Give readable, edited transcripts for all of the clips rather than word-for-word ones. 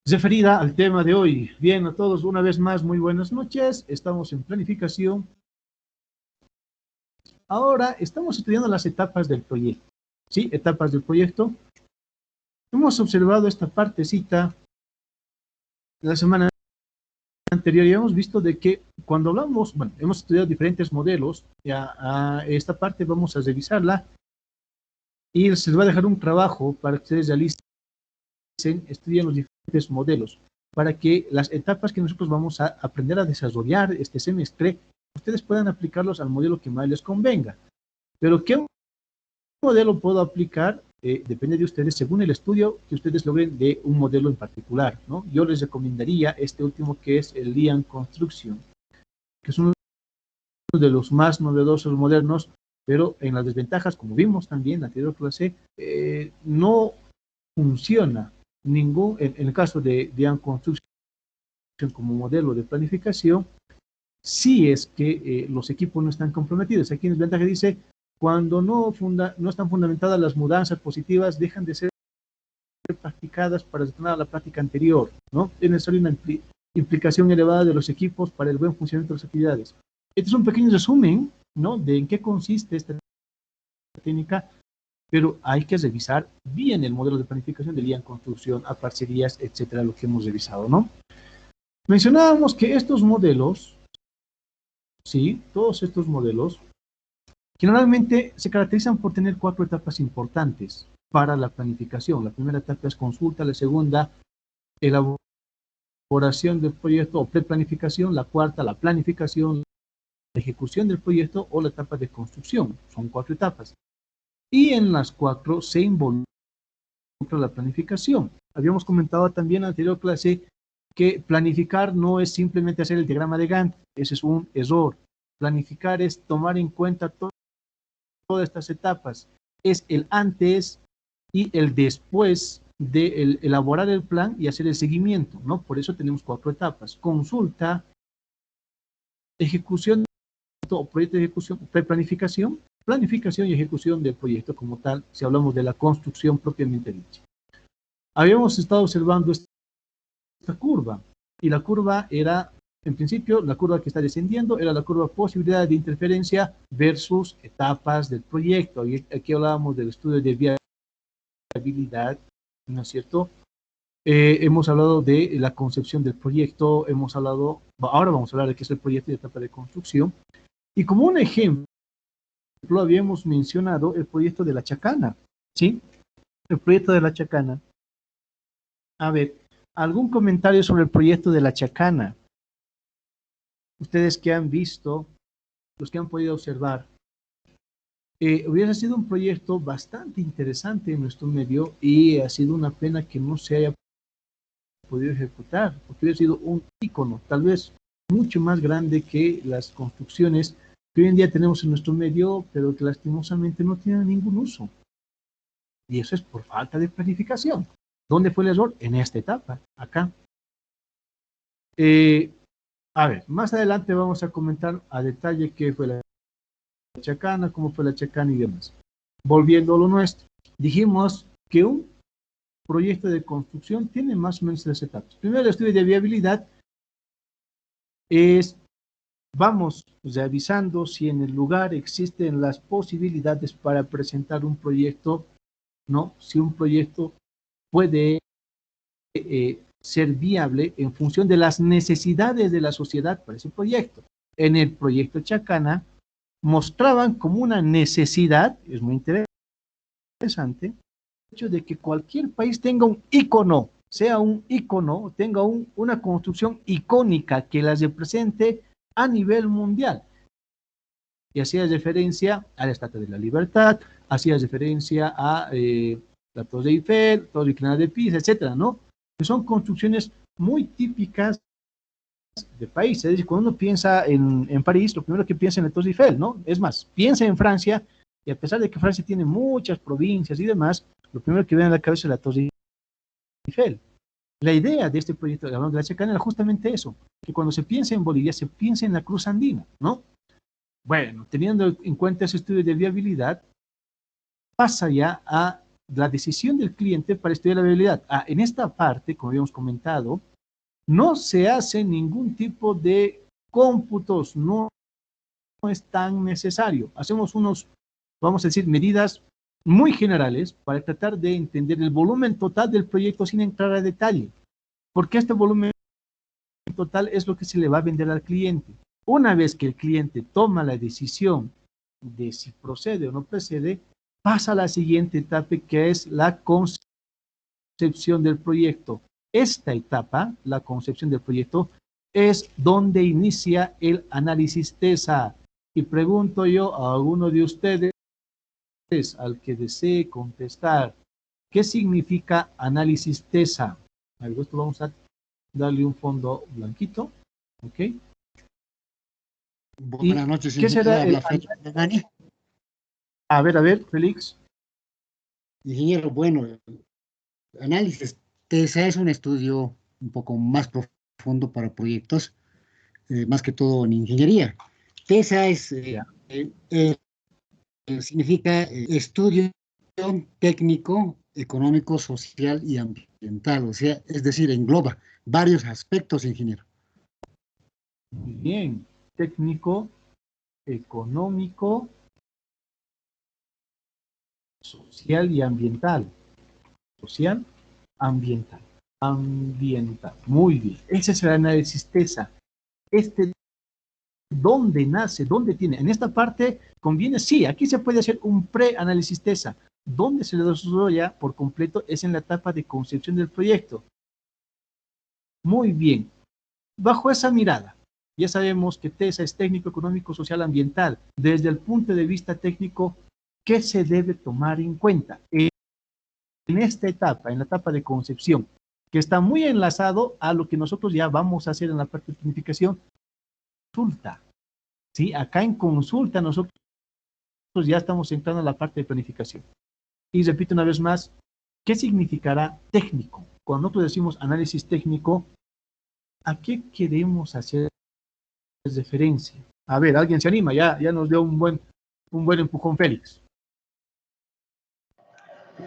Referida al tema de hoy. Bien, a todos una vez más, muy buenas noches. Estamos en planificación. Ahora estamos estudiando las etapas del proyecto. ¿Sí? Etapas del proyecto. Hemos observado esta partecita la semana anterior y hemos visto de que cuando hablamos, bueno, hemos estudiado diferentes modelos. Ya a esta parte vamos a revisarla y se les va a dejar un trabajo para que ustedes realicen, estudien los diferentes modelos, para que las etapas que nosotros vamos a aprender a desarrollar este semestre, ustedes puedan aplicarlos al modelo que más les convenga. Pero ¿qué modelo puedo aplicar? Depende de ustedes, según el estudio que ustedes logren de un modelo en particular, ¿no? Yo les recomendaría este último, que es el Lian Construction, que es uno de los más novedosos, modernos, pero en las desventajas, como vimos también en la anterior clase, no funciona ningún, en el caso de Lian Construction como modelo de planificación, si es que los equipos no están comprometidos. Aquí en desventaja dice, cuando no están fundamentadas las mudanzas positivas, dejan de ser practicadas para retornar a la práctica anterior, ¿no? Es necesaria una implicación elevada de los equipos para el buen funcionamiento de las actividades. Este es un pequeño resumen, ¿no?, de en qué consiste esta técnica, pero hay que revisar bien el modelo de planificación de Lian Construction, a parcerías, etcétera, lo que hemos revisado, ¿no? Mencionábamos que estos modelos, sí, todos estos modelos, generalmente se caracterizan por tener 4 etapas importantes para la planificación. La primera etapa es consulta, la segunda, elaboración del proyecto o preplanificación, la cuarta, la planificación, la ejecución del proyecto o la etapa de construcción. Son 4 etapas. Y en las 4 se involucra la planificación. Habíamos comentado también en la anterior clase que planificar no es simplemente hacer el diagrama de Gantt. Ese es un error. Planificar es tomar en cuenta todas estas etapas. Es el antes y el después de elaborar el plan y hacer el seguimiento, ¿no? Por eso tenemos 4 etapas: consulta, ejecución o proyecto de ejecución, preplanificación, planificación y ejecución del proyecto como tal, si hablamos de la construcción propiamente dicha. Habíamos estado observando esta curva, y la curva era, en principio, la curva que está descendiendo era la curva posibilidad de interferencia versus etapas del proyecto. Y aquí hablábamos del estudio de viabilidad, ¿no es cierto? Hemos hablado de la concepción del proyecto, hemos hablado, ahora vamos a hablar de qué es el proyecto y etapa de construcción. Y como un ejemplo, habíamos mencionado el proyecto de la Chacana, ¿sí? El proyecto de la Chacana. A ver, ¿algún comentario sobre el proyecto de la Chacana? Ustedes que han visto, los que han podido observar, hubiera sido un proyecto bastante interesante en nuestro medio y ha sido una pena que no se haya podido ejecutar, porque hubiera sido un ícono, tal vez mucho más grande que las construcciones que hoy en día tenemos en nuestro medio, pero que lastimosamente no tienen ningún uso. Y eso es por falta de planificación. ¿Dónde fue el error? En esta etapa, acá. A ver, más adelante vamos a comentar a detalle qué fue la Chacana, cómo fue la Chacana y demás. Volviendo a lo nuestro, dijimos que un proyecto de construcción tiene más o menos 3 etapas. Primero, el estudio de viabilidad es, vamos revisando si en el lugar existen las posibilidades para presentar un proyecto, ¿no? Si un proyecto puede ser viable en función de las necesidades de la sociedad para ese proyecto. En el proyecto Chacana mostraban como una necesidad, es muy interesante, el hecho de que cualquier país tenga un ícono, sea un ícono, tenga una construcción icónica que la represente a nivel mundial. Y hacía referencia a la Estatua de la Libertad, hacía referencia a la Torre Eiffel, Torre Inclinada de Pisa, etcétera, ¿no? Que son construcciones muy típicas de países. Es decir, cuando uno piensa en París, lo primero que piensa en la Torre Eiffel, ¿no? Es más, piensa en Francia, y a pesar de que Francia tiene muchas provincias y demás, lo primero que viene a la cabeza es la Torre Eiffel. La idea de este proyecto de la Chacana era justamente eso, que cuando se piensa en Bolivia, se piensa en la Cruz Andina, ¿no? Bueno, teniendo en cuenta ese estudio de viabilidad, pasa ya a la decisión del cliente para estudiar la viabilidad. En esta parte, como habíamos comentado, no se hace ningún tipo de cómputos, no es tan necesario. Hacemos unos, vamos a decir, medidas muy generales para tratar de entender el volumen total del proyecto sin entrar a detalle, porque este volumen total es lo que se le va a vender al cliente. Una vez que el cliente toma la decisión de si procede o no procede, pasa a la siguiente etapa, que es la concepción del proyecto. Esta etapa, la concepción del proyecto, es donde inicia el análisis TESA. Y pregunto yo a alguno de ustedes, al que desee contestar, ¿qué significa análisis TESA? Esto vamos a darle un fondo blanquito, ¿ok? Buenas noches, ¿Qué será el Dani. A ver, Félix. Ingeniero, bueno, análisis TESA es un estudio un poco más profundo para proyectos, más que todo en ingeniería. TESA es, significa estudio técnico, económico, social y ambiental, o sea, es decir, engloba varios aspectos, ingeniero. Bien, técnico, económico, social y ambiental. Social, ambiental. Ambiental. Muy bien. Ese es el análisis TESA. ¿Dónde nace? ¿Dónde tiene? En esta parte conviene, sí, aquí se puede hacer un pre-análisis TESA. ¿Dónde se le desarrolla por completo? Es en la etapa de concepción del proyecto. Muy bien. Bajo esa mirada, ya sabemos que TESA es técnico, económico, social, ambiental. Desde el punto de vista técnico, ¿qué se debe tomar en cuenta? En esta etapa, en la etapa de concepción, que está muy enlazado a lo que nosotros ya vamos a hacer en la parte de planificación, consulta. ¿Sí? Acá en consulta nosotros ya estamos entrando en la parte de planificación. Y repito una vez más, ¿qué significará técnico? Cuando nosotros decimos análisis técnico, ¿a qué queremos hacer referencia? A ver, alguien se anima, ya nos dio un buen empujón Félix.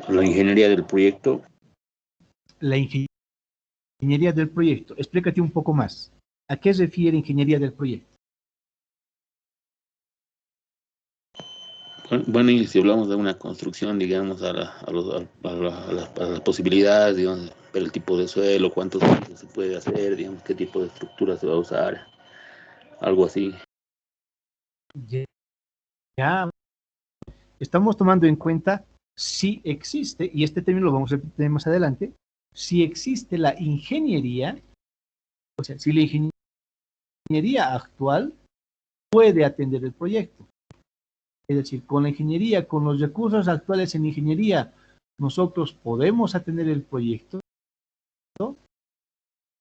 La ingeniería del proyecto. La ingeniería del proyecto. Explícate un poco más. ¿A qué se refiere ingeniería del proyecto? Bueno, y si hablamos de una construcción, digamos, a las posibilidades, digamos, ver el tipo de suelo, cuántos pisos se puede hacer, digamos, qué tipo de estructura se va a usar, algo así. Ya estamos tomando en cuenta si existe, y este término lo vamos a ver más adelante, si existe la ingeniería, o sea, si la ingeniería actual puede atender el proyecto. Es decir, con la ingeniería, con los recursos actuales en ingeniería, nosotros podemos atender el proyecto.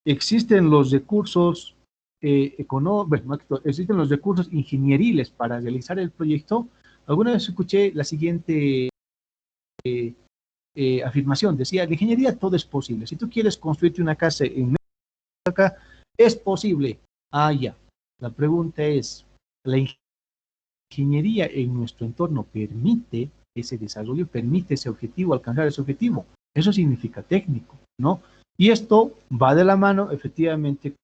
Existen los recursos económicos, existen los recursos ingenieriles para realizar el proyecto. Alguna vez escuché la siguiente afirmación, decía, la ingeniería todo es posible. Si tú quieres construirte una casa en acá, es posible. Ya. La pregunta es, ¿la ingeniería en nuestro entorno permite ese desarrollo, permite ese objetivo, alcanzar ese objetivo? Eso significa técnico, ¿no? Y esto va de la mano, efectivamente,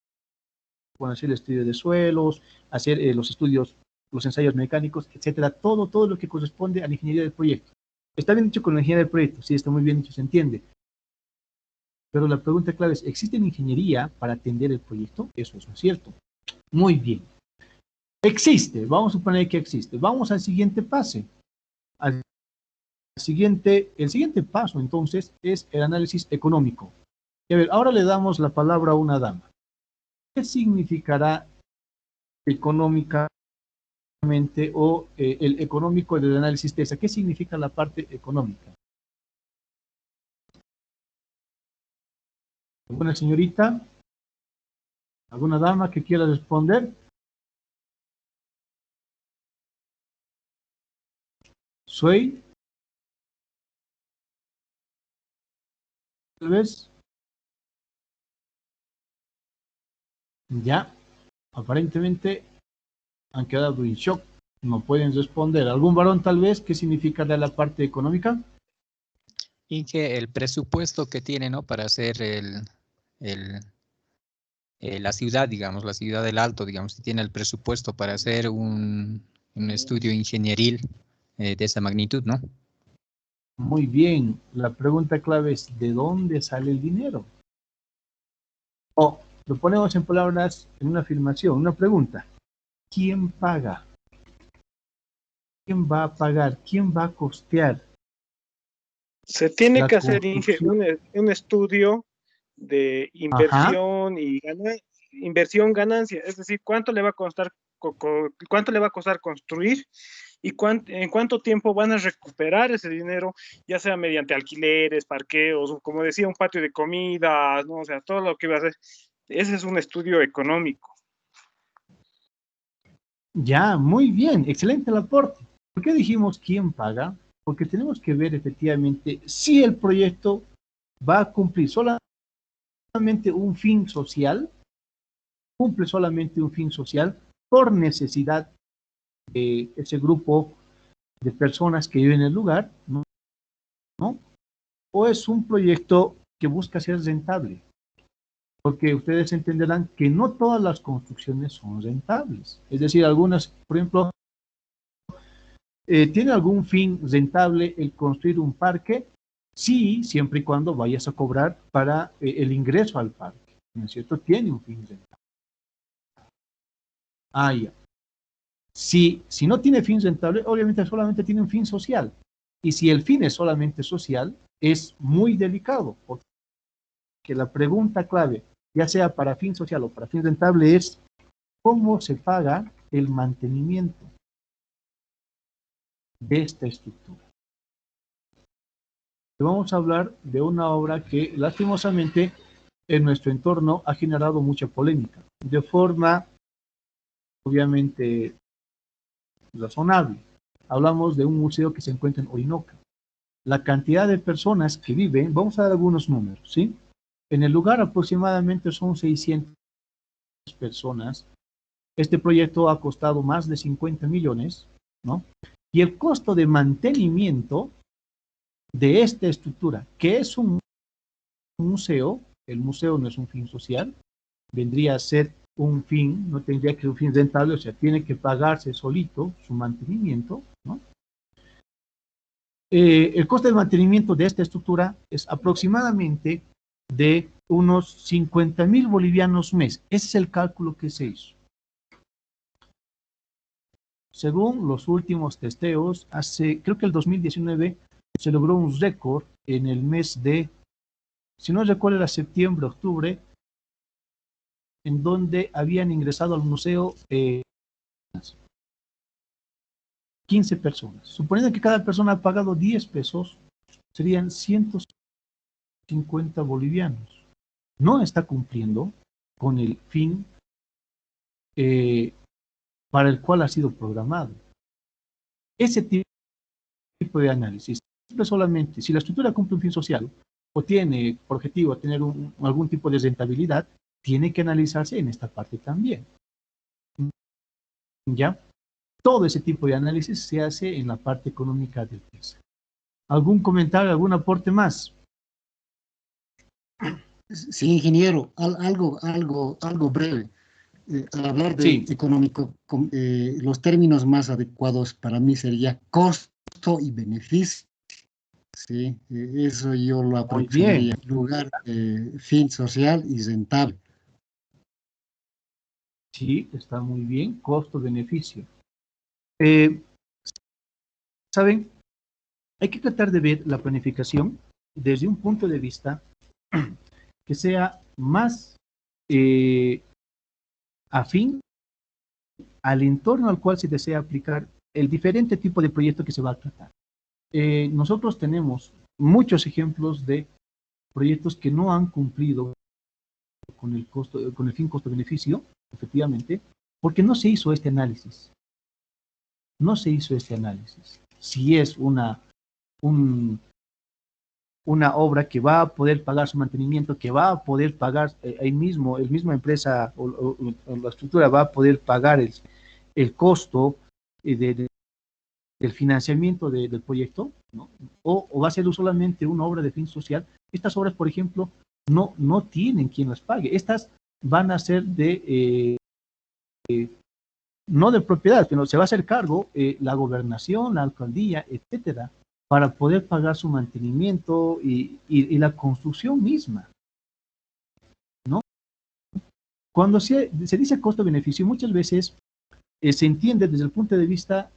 con hacer el estudio de suelos, hacer los estudios, los ensayos mecánicos, etcétera, todo lo que corresponde a la ingeniería del proyecto. ¿Está bien dicho con la ingeniería del proyecto? Sí, está muy bien dicho, se entiende. Pero la pregunta clave es, ¿existe ingeniería para atender el proyecto? Eso es cierto. Muy bien. Existe, vamos a suponer que existe. Vamos al siguiente paso. El siguiente paso, entonces, es el análisis económico. Y a ver, ahora le damos la palabra a una dama. ¿Qué significará económicamente o el económico del análisis TESA? ¿Qué significa la parte económica? ¿Alguna señorita? ¿Alguna dama que quiera responder? ¿Soy? Tal vez. Ya, aparentemente han quedado en shock. No pueden responder. ¿Algún varón tal vez? ¿Qué significa de la parte económica? Inge, el presupuesto que tiene, ¿no? Para hacer la ciudad, digamos, la ciudad del Alto, digamos, si tiene el presupuesto para hacer un estudio ingenieril de esa magnitud, ¿no? Muy bien, la pregunta clave es, ¿de dónde sale el dinero? O lo ponemos en palabras, en una afirmación, una pregunta. ¿Quién paga? ¿Quién va a pagar? ¿Quién va a costear Se tiene la que hacer construcción? un estudio de Ajá, inversión y inversión ganancia, es decir, cuánto le va a costar cuánto le va a costar construir y en cuánto tiempo van a recuperar ese dinero, ya sea mediante alquileres, parqueos, o como decía, un patio de comidas, ¿no? O sea, todo lo que va a hacer. Ese es un estudio económico. ya, muy bien, excelente el aporte. ¿Por qué dijimos quién paga? Porque tenemos que ver efectivamente si el proyecto va a cumplir solamente un fin social, cumple solamente un fin social por necesidad de ese grupo de personas que viven en el lugar, ¿no? ¿No? O es un proyecto que busca ser rentable, porque ustedes entenderán que no todas las construcciones son rentables. Es decir, algunas, por ejemplo, ¿tiene algún fin rentable el construir un parque? Sí, siempre y cuando vayas a cobrar para el ingreso al parque, ¿no es cierto? Tiene un fin rentable. Ah, ya. Si no tiene fin rentable, obviamente solamente tiene un fin social. Y si el fin es solamente social, es muy delicado, porque la pregunta clave, ya sea para fin social o para fin rentable, es ¿cómo se paga el mantenimiento de esta estructura? Vamos a hablar de una obra que lastimosamente en nuestro entorno ha generado mucha polémica, de forma obviamente razonable. Hablamos de un museo que se encuentra en Orinoca. La cantidad de personas que viven, vamos a dar algunos números, ¿sí? En el lugar aproximadamente son 600 personas. Este proyecto ha costado más de 50 millones, ¿no? Y el costo de mantenimiento de esta estructura, que es un museo, el museo no es un fin social, vendría a ser un fin, no tendría que ser un fin rentable, o sea, tiene que pagarse solito su mantenimiento, ¿no? El costo de mantenimiento de esta estructura es aproximadamente de unos 50.000 bolivianos mes. Ese es el cálculo que se hizo. Según los últimos testeos, creo que el 2019 se logró un récord en el mes de, si no recuerdo, era septiembre, octubre, en donde habían ingresado al museo 15 personas. Suponiendo que cada persona ha pagado 10 pesos, serían 150 bolivianos. No está cumpliendo con el fin para el cual ha sido programado. Ese tipo de análisis, solamente si la estructura cumple un fin social o tiene por objetivo tener algún tipo de rentabilidad, tiene que analizarse en esta parte también. ¿Ya? Todo ese tipo de análisis se hace en la parte económica del PESA. ¿Algún comentario, algún aporte más? Sí, ingeniero, algo breve. Al hablar de Sí. económico, los términos más adecuados para mí sería costo y beneficio. Sí, eso yo lo Muy bien. aproximaría. Lugar, fin social y rentable. Sí, está muy bien. Costo-beneficio. ¿Saben? Hay que tratar de ver la planificación desde un punto de vista que sea más afín al entorno al cual se desea aplicar el diferente tipo de proyecto que se va a tratar. Nosotros tenemos muchos ejemplos de proyectos que no han cumplido con el costo, con el fin costo-beneficio, efectivamente, porque no se hizo este análisis. No se hizo este análisis. Si es una obra que va a poder pagar su mantenimiento, que va a poder pagar ahí mismo, el misma empresa o la estructura va a poder pagar el costo del financiamiento del proyecto, ¿no? O va a ser solamente una obra de fin social. Estas obras, por ejemplo, no tienen quien las pague. Estas van a ser no de propiedad, pero se va a hacer cargo la gobernación, la alcaldía, etcétera, para poder pagar su mantenimiento y la construcción misma, ¿no? Cuando se dice costo-beneficio, muchas veces se entiende desde el punto de vista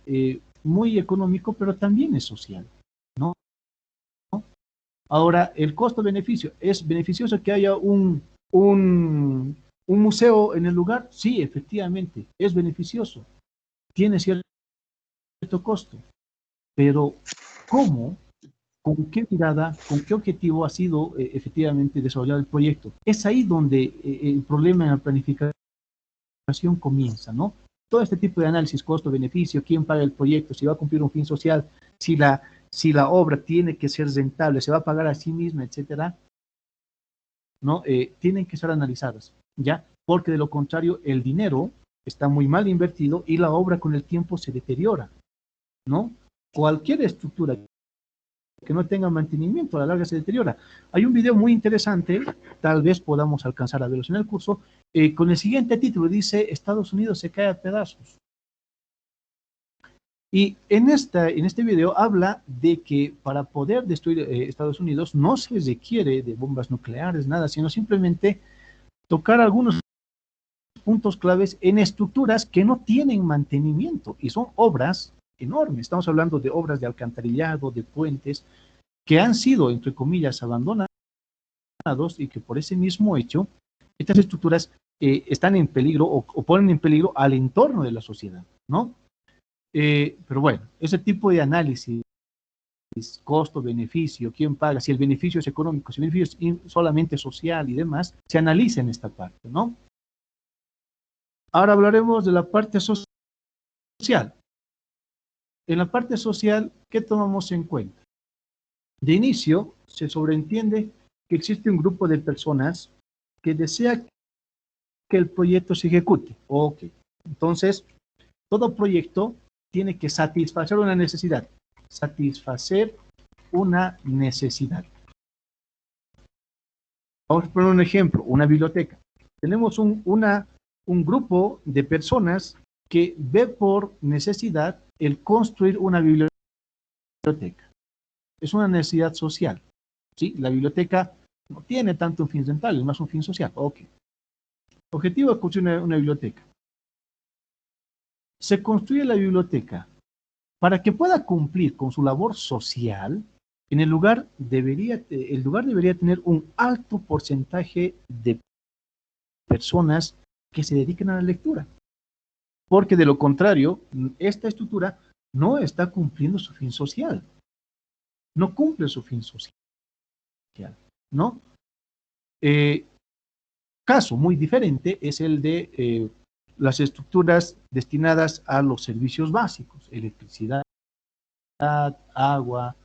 muy económico, pero también es social, ¿no? Ahora, el costo-beneficio, ¿es beneficioso que haya un museo en el lugar? Sí, efectivamente, es beneficioso, tiene cierto costo, pero ¿cómo? ¿Con qué mirada, con qué objetivo ha sido efectivamente desarrollado el proyecto? Es ahí donde el problema en la planificación comienza, ¿no? Todo este tipo de análisis, costo-beneficio, quién paga el proyecto, si va a cumplir un fin social, si la obra tiene que ser rentable, se va a pagar a sí misma, etcétera, ¿no? Tienen que ser analizadas, ¿ya? Porque de lo contrario, el dinero está muy mal invertido y la obra con el tiempo se deteriora, ¿no? Cualquier estructura que no tenga mantenimiento a la larga se deteriora. Hay un video muy interesante, tal vez podamos alcanzar a verlos en el curso, con el siguiente título, dice Estados Unidos se cae a pedazos. Y en este video habla de que para poder destruir Estados Unidos no se requiere de bombas nucleares, nada, sino simplemente tocar algunos puntos claves en estructuras que no tienen mantenimiento y son obras enormes. Estamos hablando de obras de alcantarillado, de puentes, que han sido, entre comillas, abandonados y que por ese mismo hecho, estas estructuras están en peligro o ponen en peligro al entorno de la sociedad, ¿no? Pero bueno, ese tipo de análisis, costo, beneficio, quién paga, si el beneficio es económico, si el beneficio es solamente social y demás, se analiza en esta parte, ¿no? Ahora hablaremos de la parte social. En la parte social, ¿qué tomamos en cuenta? De inicio, se sobreentiende que existe un grupo de personas que desea que el proyecto se ejecute. Ok, entonces, todo proyecto tiene que satisfacer una necesidad. Satisfacer una necesidad. Vamos a poner un ejemplo, una biblioteca. Tenemos un grupo de personas que ve por necesidad el construir una biblioteca. Es una necesidad social, ¿sí? La biblioteca no tiene tanto un fin rentable, es más un fin social. Ok. Objetivo de construir una biblioteca. Se construye la biblioteca para que pueda cumplir con su labor social. En el lugar debería tener un alto porcentaje de personas que se dediquen a la lectura. Porque de lo contrario, esta estructura no está cumpliendo su fin social. No cumple su fin social, ¿no? Caso muy diferente es el de las estructuras destinadas a los servicios básicos, electricidad, agua,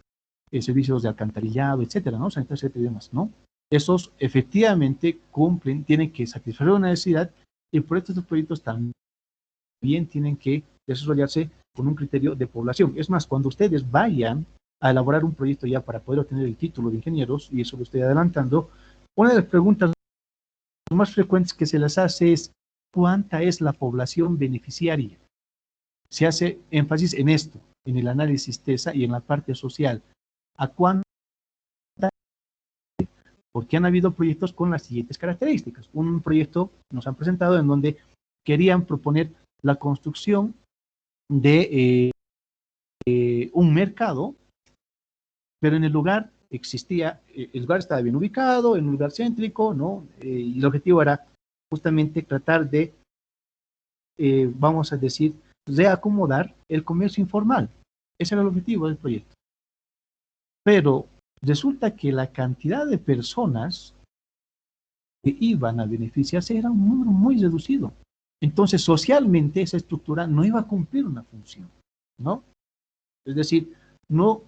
servicios de alcantarillado, etcétera, ¿no? Sanitario, etcétera, y demás, ¿no? Esos efectivamente cumplen, tienen que satisfacer una necesidad y por estos proyectos también tienen que desarrollarse con un criterio de población. Es más, cuando ustedes vayan a elaborar un proyecto ya para poder obtener el título de ingenieros, y eso lo estoy adelantando, una de las preguntas más frecuentes que se les hace es ¿cuánta es la población beneficiaria? Se hace énfasis en esto, en el análisis TESA y en la parte social. ¿A cuánta? Porque han habido proyectos con las siguientes características. Un proyecto nos han presentado en donde querían proponer la construcción de un mercado, pero en el lugar existía, el lugar estaba bien ubicado, en un lugar céntrico, ¿no? Y el objetivo era justamente tratar de, vamos a decir, reacomodar el comercio informal. Ese era el objetivo del proyecto. Pero resulta que la cantidad de personas que iban a beneficiarse era un número muy reducido. Entonces, socialmente esa estructura no iba a cumplir una función, ¿no? Es decir, no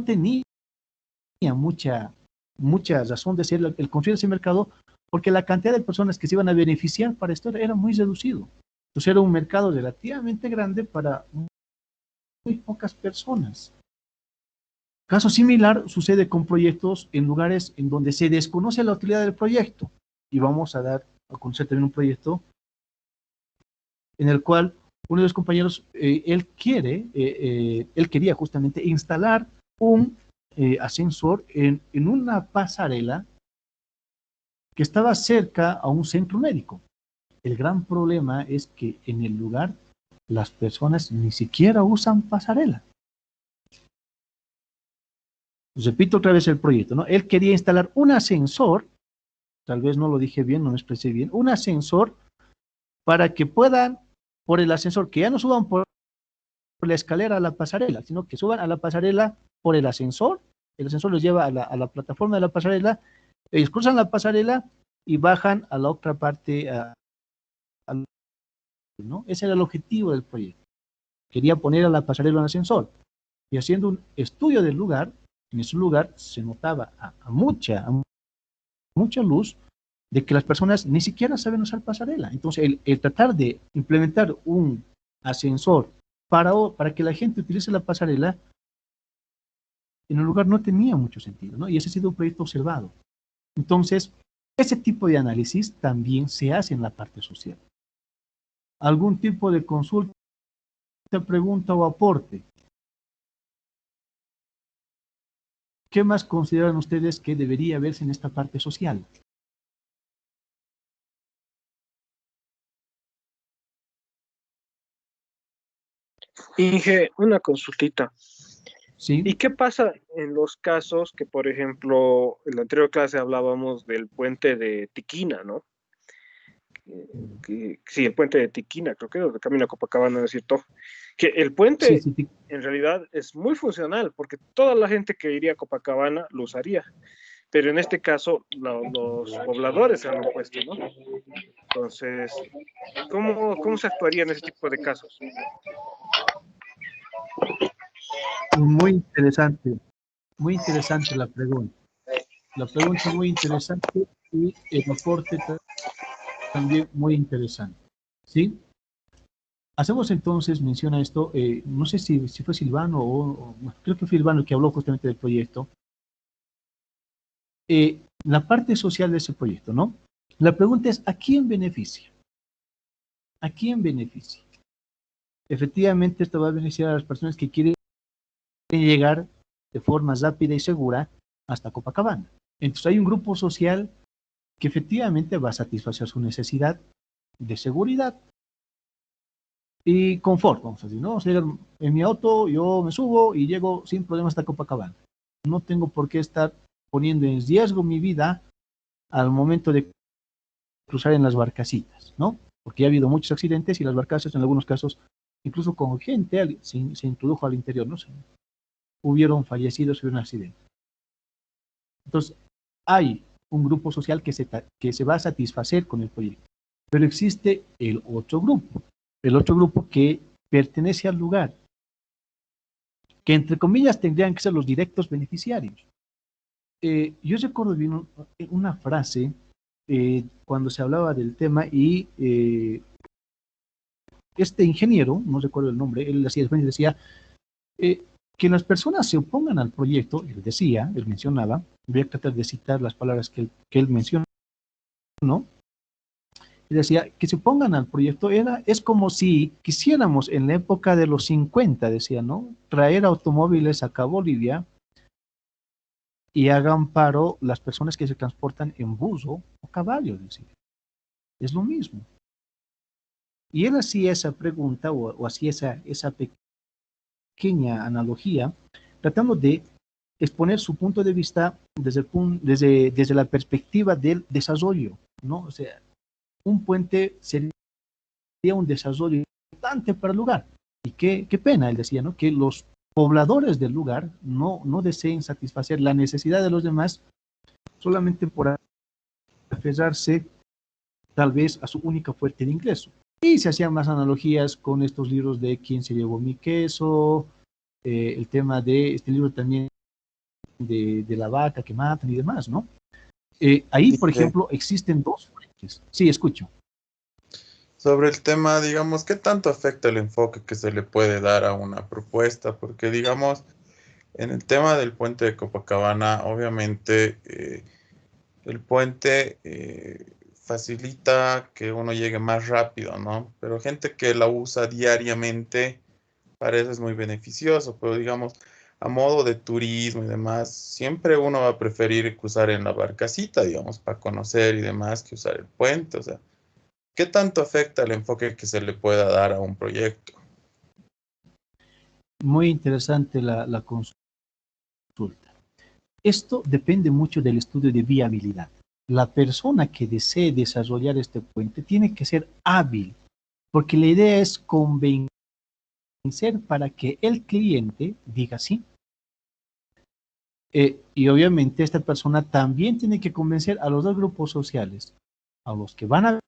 tenía mucha razón de ser el construir ese mercado, porque la cantidad de personas que se iban a beneficiar para esto era muy reducido. Entonces era un mercado relativamente grande para muy pocas personas. Caso similar sucede con proyectos en lugares en donde se desconoce la utilidad del proyecto. Y vamos a dar a conocer también un proyecto en el cual uno de los compañeros, él quería justamente instalar un ascensor en una pasarela que estaba cerca a un centro médico. El gran problema es que en el lugar las personas ni siquiera usan pasarela. Repito otra vez el proyecto, ¿no? Él quería instalar un ascensor, tal vez no lo dije bien, no me expresé bien, un ascensor para que puedan, por el ascensor, que ya no suban por la escalera a la pasarela, sino que suban a la pasarela por el ascensor los lleva a la plataforma de la pasarela, ellos cruzan la pasarela y bajan a la otra parte, ¿no? Ese era el objetivo del proyecto. Quería poner a la pasarela un ascensor, y haciendo un estudio del lugar, en ese lugar se notaba a mucha luz de que las personas ni siquiera saben usar pasarela. Entonces, el tratar de implementar un ascensor para que la gente utilice la pasarela, en el lugar no tenía mucho sentido, ¿no? Y ese ha sido un proyecto observado. Entonces, ese tipo de análisis también se hace en la parte social. ¿Algún tipo de consulta, pregunta o aporte? ¿Qué más consideran ustedes que debería verse en esta parte social? Inge, una consultita. ¿Sí? ¿Y qué pasa en los casos que, por ejemplo, en la anterior clase hablábamos del puente de Tiquina, ¿no? Sí, el puente de Tiquina, creo que es de camino a Copacabana, ¿no es cierto? Que el puente Sí. en realidad es muy funcional porque toda la gente que iría a Copacabana lo usaría. Pero en este caso los pobladores se han opuesto, ¿no? Entonces, ¿cómo se actuaría en ese tipo de casos? Muy interesante la pregunta. La pregunta muy interesante y el aporte también muy interesante. ¿Sí? Hacemos entonces mención a esto, no sé si fue Silvano creo que fue Silvano el que habló justamente del proyecto. La parte social de ese proyecto, ¿no? La pregunta es, ¿a quién beneficia? ¿A quién beneficia? Efectivamente, esto va a beneficiar a las personas que quieren llegar de forma rápida y segura hasta Copacabana. Entonces hay un grupo social que efectivamente va a satisfacer su necesidad de seguridad y confort, vamos a decir, ¿no? O sea, en mi auto yo me subo y llego sin problemas hasta Copacabana. No tengo por qué estar poniendo en riesgo mi vida al momento de cruzar en las barcacitas, ¿no? Porque ha habido muchos accidentes y las barcazas en algunos casos, incluso con gente, se introdujo al interior, ¿no? Hubieron fallecidos en un accidente. Entonces, hay un grupo social que se va a satisfacer con el proyecto, pero existe el otro grupo que pertenece al lugar, que entre comillas tendrían que ser los directos beneficiarios. Yo recuerdo bien una frase cuando se hablaba del tema y este ingeniero, no recuerdo el nombre, él decía que las personas se opongan al proyecto, él mencionaba, voy a tratar de citar las palabras que él mencionó, ¿no? Y decía que se opongan al proyecto es como si quisiéramos en la época de los 50, decía, ¿no? Traer automóviles acá a Bolivia y hagan paro las personas que se transportan en bus o caballo, decía. Es lo mismo. Y él hacía esa pregunta o hacía esa pequeña analogía, tratando de exponer su punto de vista desde la perspectiva del desarrollo, ¿no? O sea, un puente sería un desarrollo importante para el lugar. Y qué pena, él decía, ¿no? Que los pobladores del lugar no deseen satisfacer la necesidad de los demás solamente por aferrarse tal vez a su única fuente de ingreso. Y se hacían más analogías con estos libros de ¿Quién se llevó mi queso? El tema de este libro también de la vaca que matan y demás, ¿no? Ahí, por ejemplo, existen dos fuentes. Sí, escucho. Sobre el tema, digamos, ¿qué tanto afecta el enfoque que se le puede dar a una propuesta? Porque, digamos, En el tema del puente de Copacabana, obviamente el puente facilita que uno llegue más rápido, ¿no? Pero gente que la usa diariamente, para eso es muy beneficioso, pero digamos, a modo de turismo y demás, siempre uno va a preferir cruzar en la barcacita, digamos, para conocer y demás, que usar el puente. O sea, ¿qué tanto afecta el enfoque que se le pueda dar a un proyecto? Muy interesante la consulta. Esto depende mucho del estudio de viabilidad. La persona que desee desarrollar este puente tiene que ser hábil, porque la idea es convencer para que el cliente diga sí. Y obviamente esta persona también tiene que convencer a los dos grupos sociales, a los que van a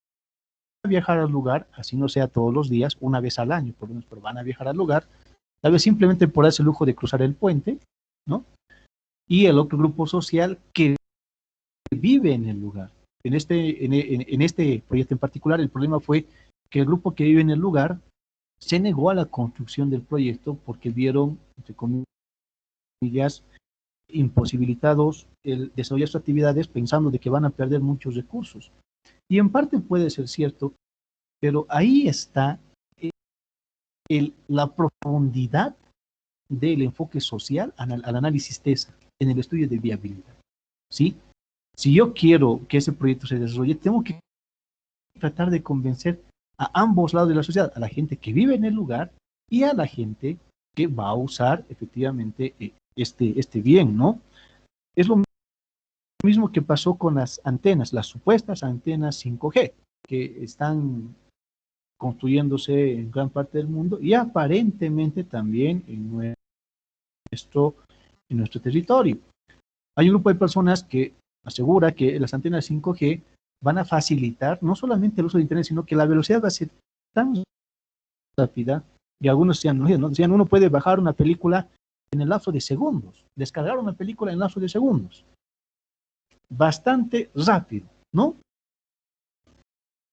viajar al lugar, así no sea todos los días, una vez al año, por lo menos, pero van a viajar al lugar, tal vez simplemente por ese lujo de cruzar el puente, ¿no? Y el otro grupo social que vive en el lugar. En este proyecto en particular, el problema fue que el grupo que vive en el lugar se negó a la construcción del proyecto porque vieron, entre comillas, imposibilitados el desarrollar sus actividades pensando de que van a perder muchos recursos. Y en parte puede ser cierto, pero ahí está la profundidad del enfoque social al análisis TESA, en el estudio de viabilidad. ¿Sí? Si yo quiero que ese proyecto se desarrolle, tengo que tratar de convencer a ambos lados de la sociedad, a la gente que vive en el lugar y a la gente que va a usar efectivamente este bien, ¿no? Es lo mismo que pasó con las antenas, las supuestas antenas 5G, que están construyéndose en gran parte del mundo y aparentemente también en nuestro territorio. Hay un grupo de personas que asegura que las antenas 5G van a facilitar no solamente el uso de Internet, sino que la velocidad va a ser tan rápida, y algunos decían, ¿no? Decían, uno puede bajar una película en el lapso de segundos, descargar una película en el lapso de segundos. Bastante rápido, ¿no?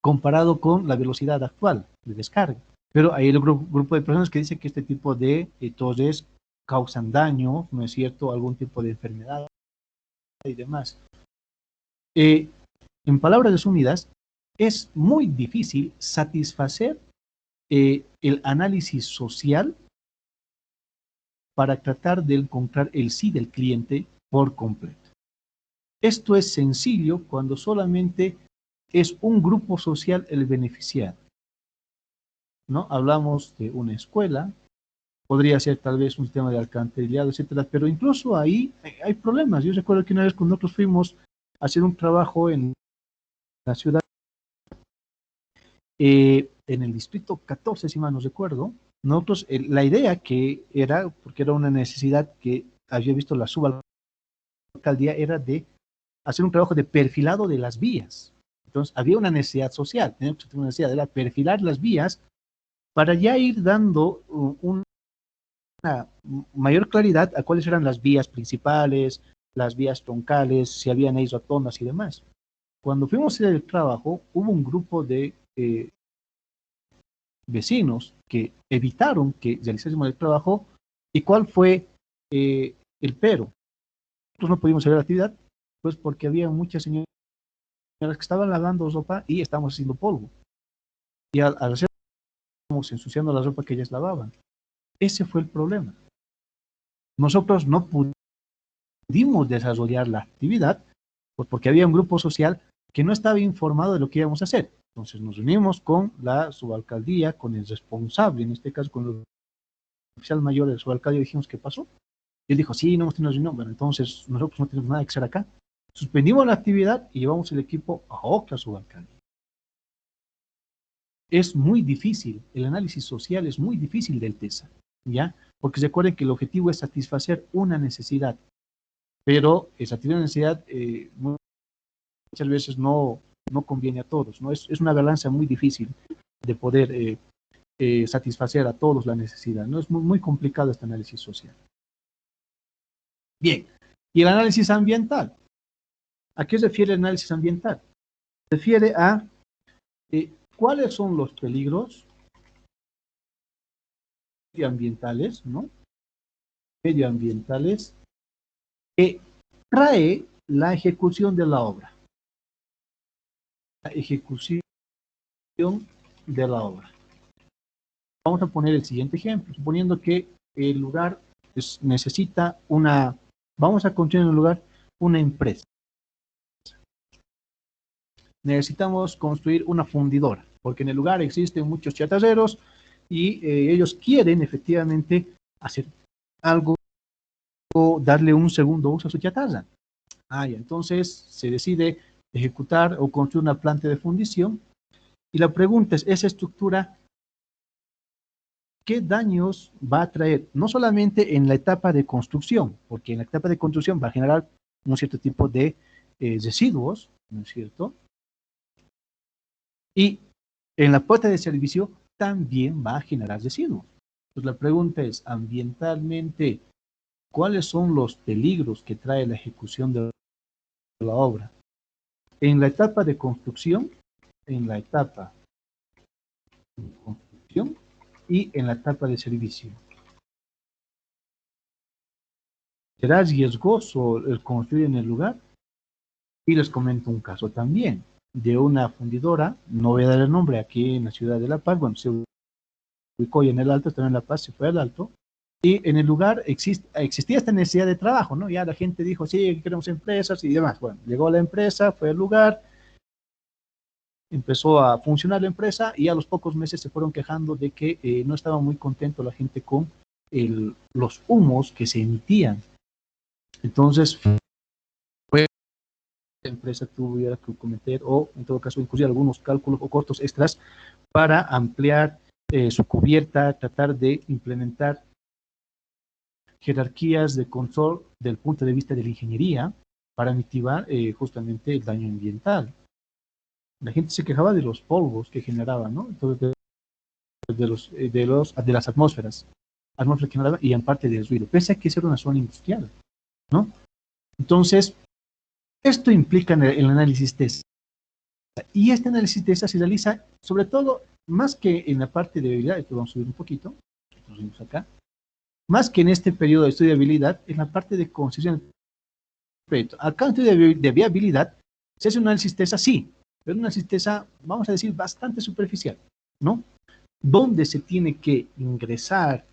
Comparado con la velocidad actual de descarga. Pero hay el grupo de personas que dice que este tipo de torres causan daño, ¿no es cierto?, algún tipo de enfermedad y demás. En palabras resumidas, es muy difícil satisfacer el análisis social para tratar de encontrar el sí del cliente por completo. Esto es sencillo cuando solamente es un grupo social el beneficiado, ¿no? Hablamos de una escuela, podría ser tal vez un tema de alcantarillado, etcétera, pero incluso ahí hay problemas. Yo recuerdo que una vez cuando nosotros fuimos a hacer un trabajo en la ciudad, en el distrito 14, si mal no recuerdo, nosotros, la idea que era, porque era una necesidad que había visto la subalcaldía, era de hacer un trabajo de perfilado de las vías. Entonces, había una necesidad social, teníamos una necesidad, era perfilar las vías para ya ir dando una mayor claridad a cuáles eran las vías principales, las vías troncales, si habían ahí rotondas y demás. Cuando fuimos a hacer el trabajo, hubo un grupo de vecinos que evitaron que realizásemos el trabajo. ¿Y cuál fue el pero? Nosotros no pudimos hacer la actividad, pues porque había muchas señoras que estaban lavando ropa y estábamos haciendo polvo. Y al hacer, estábamos ensuciando la ropa que ellas lavaban. Ese fue el problema. Nosotros no pudimos desarrollar la actividad pues porque había un grupo social que no estaba informado de lo que íbamos a hacer. Entonces nos reunimos con la subalcaldía, con el responsable, en este caso con el oficial mayor de la subalcaldía, y dijimos, ¿qué pasó? Y él dijo, sí, no hemos tenido reunión. Bueno, entonces nosotros no tenemos nada que hacer acá. Suspendimos la actividad y llevamos el equipo a otra subalcaldía. Es muy difícil, el análisis social es muy difícil del TESA, ¿ya? Porque recuerden que el objetivo es satisfacer una necesidad, pero satisfacer una necesidad muchas veces no conviene a todos, ¿no? Es una balanza muy difícil de poder satisfacer a todos la necesidad, ¿no? Es muy complicado este análisis social. Bien, y el análisis ambiental. ¿A qué se refiere el análisis ambiental? Se refiere a cuáles son los peligros ambientales, ¿no? medioambientales que trae la ejecución de la obra. La ejecución de la obra. Vamos a poner el siguiente ejemplo, suponiendo que el lugar necesita vamos a construir en el lugar una empresa. Necesitamos construir una fundidora, porque en el lugar existen muchos chatarreros y ellos quieren efectivamente hacer algo, darle un segundo uso a su chatarra. Entonces se decide ejecutar o construir una planta de fundición y la pregunta es, ¿esa estructura qué daños va a traer? No solamente en la etapa de construcción, porque en la etapa de construcción va a generar un cierto tipo de residuos, ¿no es cierto? Y en la puesta de servicio también va a generar residuos. Entonces la pregunta es, ambientalmente, ¿cuáles son los peligros que trae la ejecución de la obra? En la etapa de construcción, en la etapa de construcción y en la etapa de servicio. ¿Será riesgoso el construir en el lugar? Y les comento un caso también de una fundidora, no voy a dar el nombre, aquí en la ciudad de La Paz, bueno, se ubicó en el Alto, estaba en La Paz, se fue al Alto, y en el lugar existía esta necesidad de trabajo, ¿no? Ya la gente dijo, sí, queremos empresas y demás. Bueno, llegó la empresa, fue al lugar, empezó a funcionar la empresa y a los pocos meses se fueron quejando de que no estaba muy contento la gente con los humos que se emitían. Entonces, la empresa tuviera que cometer o en todo caso incluir algunos cálculos o costos extras para ampliar su cubierta, tratar de implementar jerarquías de control del punto de vista de la ingeniería para mitigar justamente el daño ambiental. La gente se quejaba de los polvos que generaban, ¿no? Entonces, de las atmósferas que generaban y en parte del ruido, pese a que era una zona industrial, ¿no? Entonces, esto implica el análisis TESA. Y este análisis TESA se realiza sobre todo, más que en la parte de viabilidad, esto vamos a subir un poquito, nos vemos acá, más que en este periodo de estudio de viabilidad, en la parte de concesión del proyecto. Acá en estudio de viabilidad se hace un análisis TESA, sí, pero un análisis TESA, vamos a decir, bastante superficial, ¿no? Donde se tiene que ingresar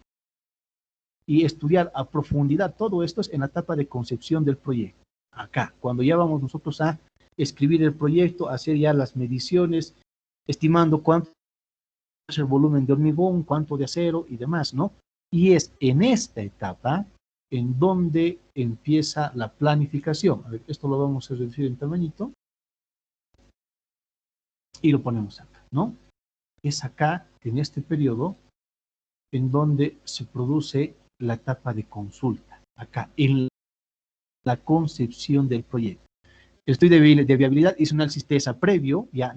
y estudiar a profundidad todo esto es en la etapa de concepción del proyecto. Acá, cuando ya vamos nosotros a escribir el proyecto, hacer ya las mediciones, estimando cuánto es el volumen de hormigón, cuánto de acero y demás, ¿no? Y es en esta etapa en donde empieza la planificación. A ver, esto lo vamos a reducir en tamañito y lo ponemos acá, ¿no? Es acá, en este periodo, en donde se produce la etapa de consulta, acá, en la concepción del proyecto. El estudio de viabilidad es un análisis TESA previo, ya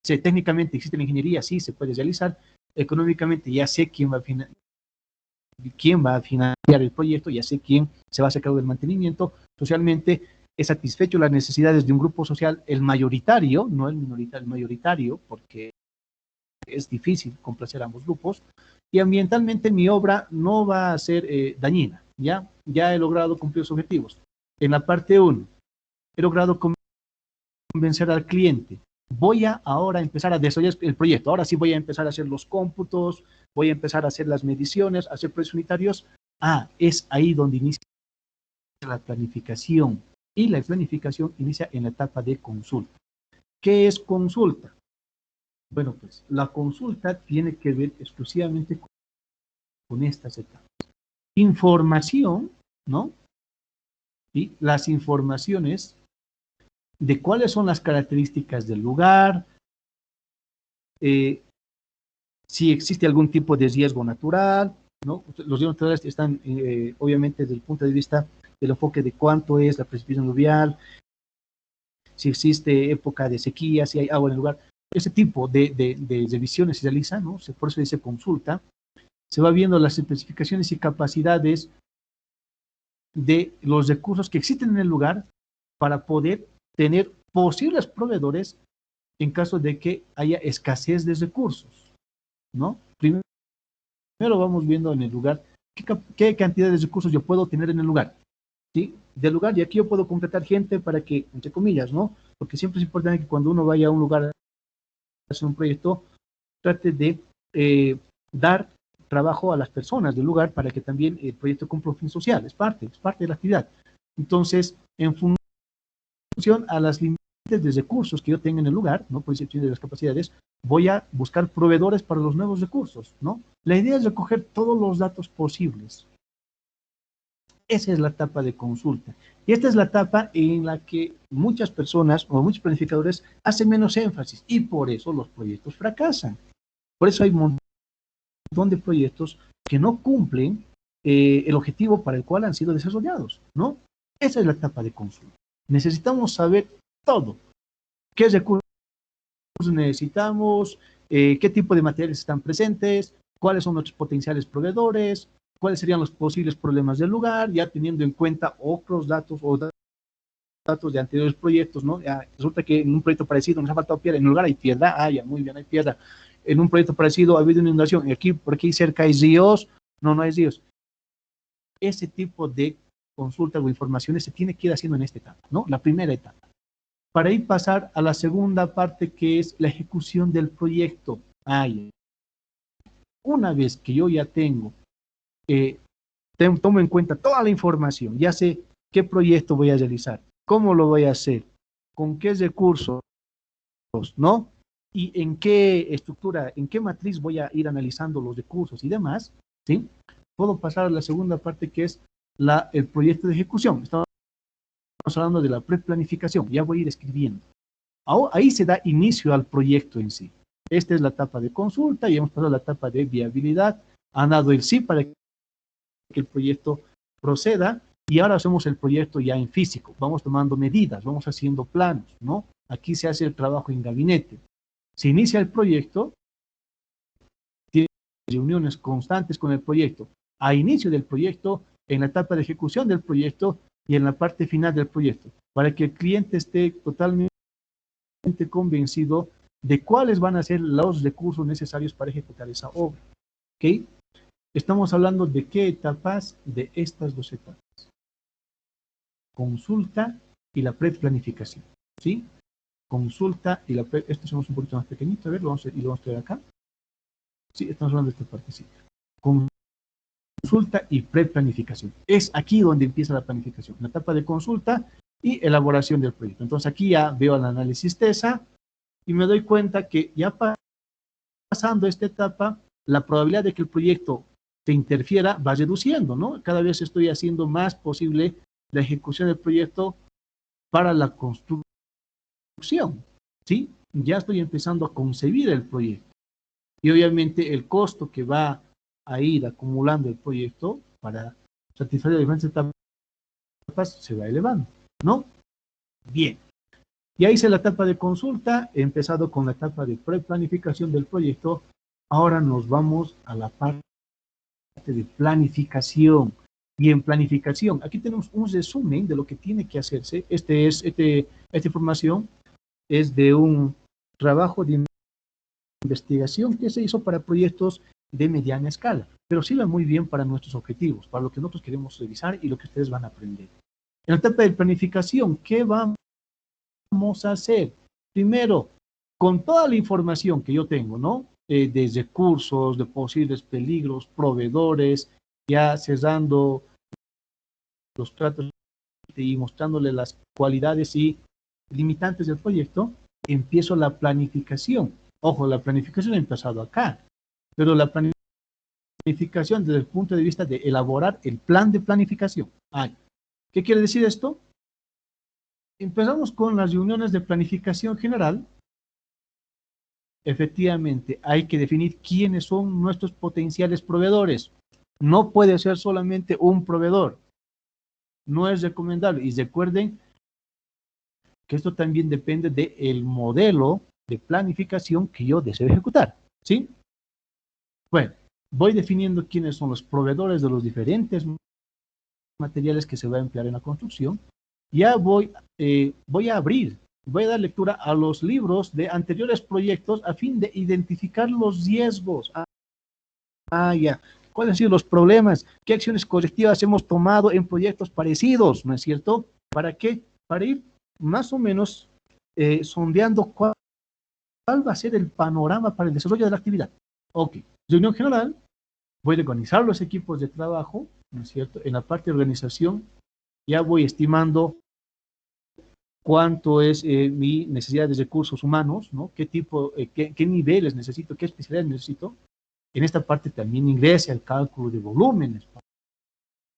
sé, técnicamente existe la ingeniería, sí, se puede realizar, económicamente ya sé quién va a financiar el proyecto, ya sé quién se va a hacer cargo del mantenimiento, socialmente es satisfecho las necesidades de un grupo social, el mayoritario, no el minoritario, el mayoritario, porque es difícil complacer a ambos grupos, y ambientalmente mi obra no va a ser dañina, ya he logrado cumplir los objetivos. En la parte 1, he logrado convencer al cliente, voy a ahora empezar a desarrollar el proyecto, ahora sí voy a empezar a hacer los cómputos, voy a empezar a hacer las mediciones, a hacer precios unitarios. Es ahí donde inicia la planificación, y la planificación inicia en la etapa de consulta. ¿Qué es consulta? Bueno, pues la consulta tiene que ver exclusivamente con estas etapas. Información, ¿no? Y las informaciones de cuáles son las características del lugar, si existe algún tipo de riesgo natural, ¿no? Los riesgos naturales están, obviamente, desde el punto de vista del enfoque de cuánto es la precipitación aluvial, si existe época de sequía, si hay agua en el lugar. Ese tipo de revisiones se realizan, ¿no? Por eso dice consulta. Se va viendo las especificaciones y capacidades de los recursos que existen en el lugar para poder tener posibles proveedores en caso de que haya escasez de recursos, ¿no? Primero vamos viendo en el lugar qué cantidad de recursos yo puedo tener en el lugar, ¿sí? Del lugar, y aquí yo puedo contratar gente para que, entre comillas, ¿no? Porque siempre es importante que cuando uno vaya a un lugar a hacer un proyecto, trate de dar trabajo a las personas del lugar para que también el proyecto cumpla un fin social, es parte de la actividad. Entonces, en función a las límites de recursos que yo tenga en el lugar, ¿no? Por excepción de las capacidades, voy a buscar proveedores para los nuevos recursos, ¿no? La idea es recoger todos los datos posibles. Esa es la etapa de consulta. Y esta es la etapa en la que muchas personas o muchos planificadores hacen menos énfasis y por eso los proyectos fracasan. Por eso hay un montón de proyectos que no cumplen el objetivo para el cual han sido desarrollados, ¿no? Esa es la etapa de consulta. Necesitamos saber todo. ¿Qué recursos necesitamos? ¿Qué tipo de materiales están presentes? ¿Cuáles son nuestros potenciales proveedores? ¿Cuáles serían los posibles problemas del lugar? Ya teniendo en cuenta otros datos o datos de anteriores proyectos, ¿no? Ya, resulta que en un proyecto parecido nos ha faltado piedra, en el lugar hay piedra, ya, muy bien, hay piedra. En un proyecto parecido ha habido una inundación, y aquí, por aquí cerca hay ríos, no hay ríos. Ese tipo de consultas o informaciones se tiene que ir haciendo en esta etapa, ¿no? La primera etapa. Para ir pasar a la segunda parte, que es la ejecución del proyecto. Una vez que yo ya tengo, tomo en cuenta toda la información, ya sé qué proyecto voy a realizar, cómo lo voy a hacer, con qué recursos, ¿no? Y en qué estructura, en qué matriz voy a ir analizando los recursos y demás, ¿sí? Puedo pasar a la segunda parte, que es el proyecto de ejecución. Estamos hablando de la preplanificación, ya voy a ir escribiendo. Ahí se da inicio al proyecto en sí. Esta es la etapa de consulta y hemos pasado a la etapa de viabilidad. Han dado el sí para que el proyecto proceda y ahora hacemos el proyecto ya en físico. Vamos tomando medidas, vamos haciendo planos, ¿no? Aquí se hace el trabajo en gabinete. Se inicia el proyecto, tiene reuniones constantes con el proyecto. A inicio del proyecto, en la etapa de ejecución del proyecto y en la parte final del proyecto, para que el cliente esté totalmente convencido de cuáles van a ser los recursos necesarios para ejecutar esa obra. ¿Ok? Estamos hablando de qué etapas, de estas dos etapas. Consulta y la preplanificación. ¿Sí? Consulta y la esto somos un poquito más pequeñito, a ver, lo vamos a traer acá. Sí, estamos hablando de esta partecita. Consulta y preplanificación. Es aquí donde empieza la planificación, la etapa de consulta y elaboración del proyecto. Entonces aquí ya veo el análisis TESA y me doy cuenta que ya pasando esta etapa, la probabilidad de que el proyecto se interfiera va reduciendo, ¿no? Cada vez estoy haciendo más posible la ejecución del proyecto para la construcción, ¿sí? Ya estoy empezando a concebir el proyecto. Y obviamente el costo que va a ir acumulando el proyecto para satisfacer las diferentes etapas se va elevando, ¿no? Bien. Ya hice la etapa de consulta, he empezado con la etapa de preplanificación del proyecto. Ahora nos vamos a la parte de planificación. Y en planificación, aquí tenemos un resumen de lo que tiene que hacerse. Esta información es de un trabajo de investigación que se hizo para proyectos de mediana escala, pero sirve muy bien para nuestros objetivos, para lo que nosotros queremos revisar y lo que ustedes van a aprender. En la etapa de planificación, ¿qué vamos a hacer? Primero, con toda la información que yo tengo, ¿no? De recursos, de posibles peligros, proveedores, ya cerrando los tratos y mostrándole las cualidades y limitantes del proyecto, empiezo la planificación. Ojo, la planificación ha empezado acá, pero la planificación desde el punto de vista de elaborar el plan de planificación. ¿Qué quiere decir esto? Empezamos con las reuniones de planificación general. Efectivamente, hay que definir quiénes son nuestros potenciales proveedores. No puede ser solamente un proveedor. No es recomendable. Y recuerden que esto también depende del modelo de planificación que yo deseo ejecutar. ¿Sí? Bueno, voy definiendo quiénes son los proveedores de los diferentes materiales que se va a emplear en la construcción. Ya voy a dar lectura a los libros de anteriores proyectos a fin de identificar los riesgos. Ya. cuáles han sido los problemas, qué acciones correctivas hemos tomado en proyectos parecidos, ¿no es cierto? ¿Para qué? Para ir más o menos sondeando cuál va a ser el panorama para el desarrollo de la actividad. Ok, reunión general, voy a organizar los equipos de trabajo, ¿no es cierto? En la parte de organización ya voy estimando cuánto es mi necesidad de recursos humanos, ¿no? ¿Qué tipo, qué niveles necesito, qué especialidades necesito? En esta parte también ingresa el cálculo de volúmenes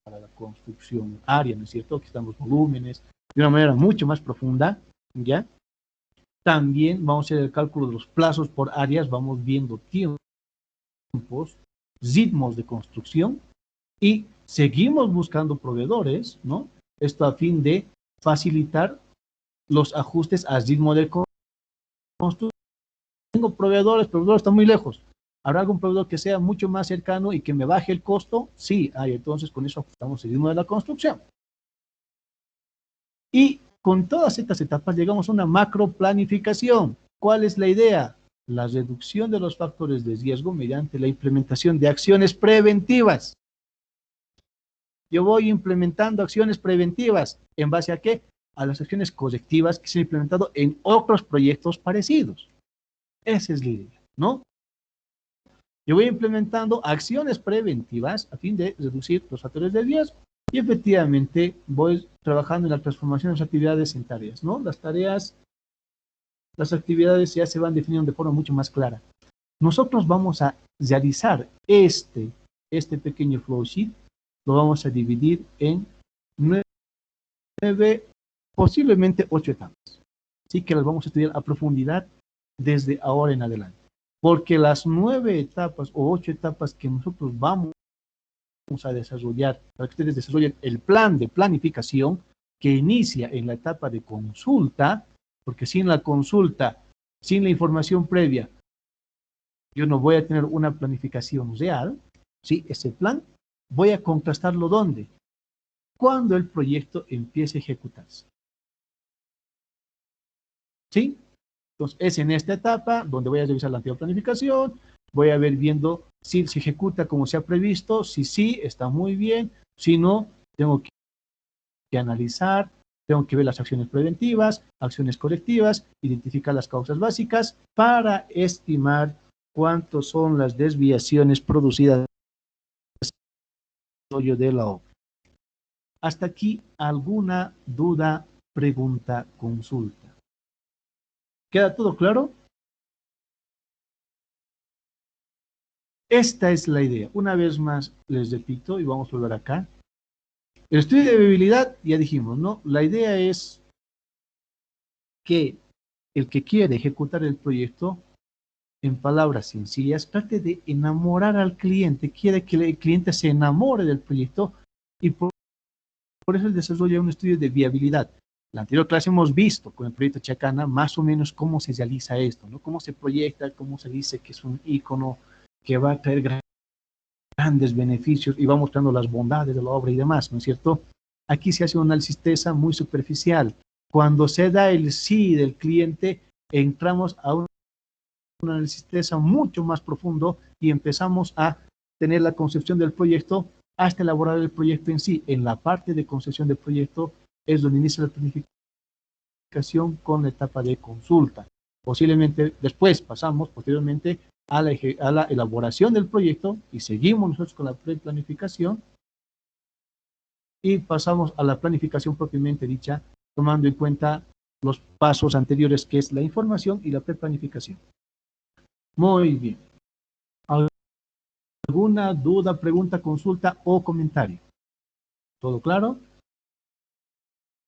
para la construcción área, ¿no es cierto? Aquí están los volúmenes de una manera mucho más profunda, ¿ya? También vamos a hacer el cálculo de los plazos por áreas, vamos viendo tiempos, ritmos de construcción y seguimos buscando proveedores, ¿no? Esto a fin de facilitar los ajustes al ritmo de construcción. Tengo proveedores, pero están muy lejos. ¿Habrá algún proveedor que sea mucho más cercano y que me baje el costo? Sí, hay. Entonces con eso ajustamos el ritmo de la construcción. Y con todas estas etapas llegamos a una macro planificación. ¿Cuál es la idea? La reducción de los factores de riesgo mediante la implementación de acciones preventivas. Yo voy implementando acciones preventivas. ¿En base a qué? A las acciones correctivas que se han implementado en otros proyectos parecidos. Esa es la idea, ¿no? Yo voy implementando acciones preventivas a fin de reducir los factores de riesgo. Y efectivamente voy trabajando en la transformación de las actividades en tareas, ¿no? Las tareas, las actividades ya se van definiendo de forma mucho más clara. Nosotros vamos a realizar este pequeño flowsheet, lo vamos a dividir en 9, posiblemente 8 etapas. Así que las vamos a estudiar a profundidad desde ahora en adelante. Porque las 9 etapas o 8 etapas que nosotros vamos a desarrollar, para que ustedes desarrollen el plan de planificación que inicia en la etapa de consulta, porque sin la consulta, sin la información previa, yo no voy a tener una planificación real, ¿sí? Ese plan voy a contrastarlo ¿dónde? Cuando el proyecto empiece a ejecutarse. ¿Sí? Entonces, es en esta etapa donde voy a revisar la antigua planificación, voy a ver viendo si se ejecuta como se ha previsto, si sí, está muy bien, si no, tengo que analizar, tengo que ver las acciones preventivas, acciones correctivas, identificar las causas básicas para estimar cuántas son las desviaciones producidas de la obra. Hasta aquí, ¿alguna duda, pregunta, consulta? ¿Queda todo claro? Esta es la idea. Una vez más les repito y vamos a volver acá. El estudio de viabilidad, ya dijimos, ¿no? La idea es que el que quiere ejecutar el proyecto, en palabras sencillas, trate de enamorar al cliente, quiere que el cliente se enamore del proyecto y por eso el desarrollo de un estudio de viabilidad. La anterior clase hemos visto con el proyecto Chacana más o menos cómo se realiza esto, ¿no? Cómo se proyecta, cómo se dice que es un ícono que va a traer grandes beneficios y va mostrando las bondades de la obra y demás, ¿no es cierto? Aquí se hace un análisis TESA muy superficial. Cuando se da el sí del cliente, entramos a un análisis TESA mucho más profundo y empezamos a tener la concepción del proyecto hasta elaborar el proyecto en sí. En la parte de concepción del proyecto es donde inicia la planificación con la etapa de consulta. Posiblemente después pasamos posteriormente a la elaboración del proyecto y seguimos nosotros con la preplanificación y pasamos a la planificación propiamente dicha, tomando en cuenta los pasos anteriores que es la información y la preplanificación. Muy bien. ¿Alguna duda, pregunta, consulta o comentario? ¿Todo claro?